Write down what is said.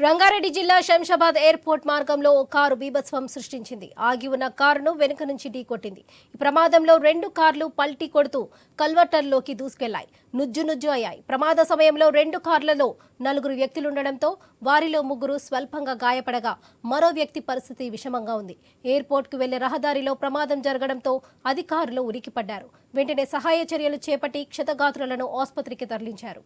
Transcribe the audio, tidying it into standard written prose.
రంగారెడ్డి జిల్లా శంషాబాద్ ఎయిర్పోర్ట్ మార్గంలో ఓ కారు బీభత్సం సృష్టించింది. ఆగి ఉన్న కారును వెనుక నుంచి ఢీకొట్టింది. ఈ ప్రమాదంలో 2 కార్లు పల్టీ కొడుతూ కల్వర్టర్లోకి దూసుకెళ్లాయి. నుజ్జు అయ్యాయి. ప్రమాద సమయంలో 2 కార్లలో 4 వ్యక్తులుండడంతో వారిలో 3 స్వల్పంగా గాయపడగా మరో వ్యక్తి పరిస్థితి విషమంగా ఉంది. ఎయిర్పోర్ట్కు వెళ్లే రహదారిలో ప్రమాదం జరగడంతో అధికారులు ఉలికిపడ్డారు. వెంటనే సహాయ చర్యలు చేపట్టి క్షతగాత్రులను ఆసుపత్రికి తరలించారు.